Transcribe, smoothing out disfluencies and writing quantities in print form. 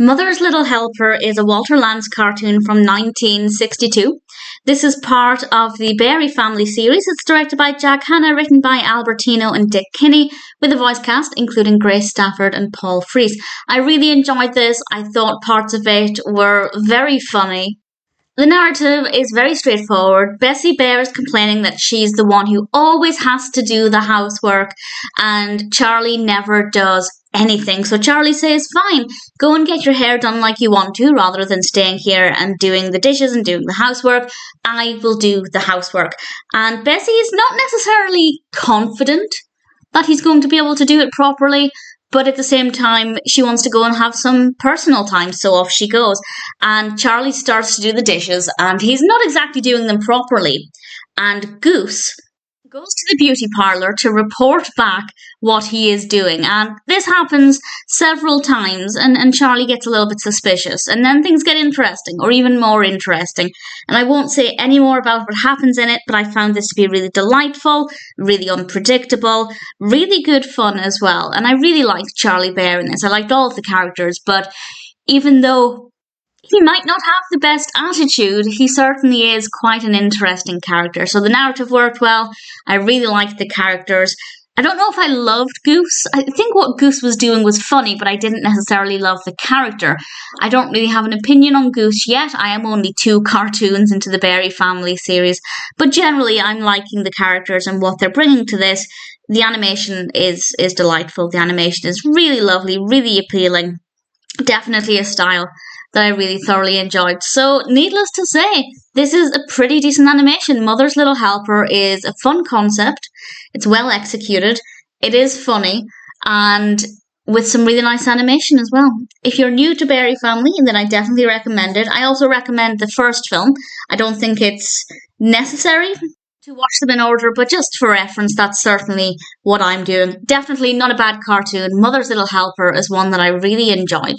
Mother's Little Helper is a Walter Lantz cartoon from 1962. This is part of the Beary family series. It's directed by Jack Hanna, written by Bertino and Dick Kinney, with a voice cast including Grace Stafford and Paul Frees. I really enjoyed this. I thought parts of it were very funny. The narrative is very straightforward. Bessie Bear is complaining that she's the one who always has to do the housework, and Charlie never does anything. So Charlie says, fine, go and get your hair done like you want to, rather than staying here and doing the dishes and doing the housework. I will do the housework. And Bessie is not necessarily confident that he's going to be able to do it properly, but at the same time, she wants to go and have some personal time, so off she goes. And Charlie starts to do the dishes, and he's not exactly doing them properly. And Goose goes to the beauty parlour to report back what he is doing. And this happens several times, and Charlie gets a little bit suspicious. And then things get interesting, or even more interesting. And I won't say any more about what happens in it, but I found this to be really delightful, really unpredictable, really good fun as well. And I really liked Charlie Bear in this. I liked all of the characters, but even though he might not have the best attitude, he certainly is quite an interesting character. So the narrative worked well. I really liked the characters. I don't know if I loved Goose. I think what Goose was doing was funny, but I didn't necessarily love the character. I don't really have an opinion on Goose yet. I am only 2 cartoons into the Beary family series. But generally, I'm liking the characters and what they're bringing to this. The animation is delightful. The animation is really lovely, really appealing. Definitely a style that I really thoroughly enjoyed. So, needless to say, this is a pretty decent animation. Mother's Little Helper is a fun concept. It's well executed. It is funny, and with some really nice animation as well. If you're new to Beary Family, then I definitely recommend it. I also recommend the first film. I don't think it's necessary to watch them in order, but just for reference, that's certainly what I'm doing. Definitely not a bad cartoon. Mother's Little Helper is one that I really enjoyed.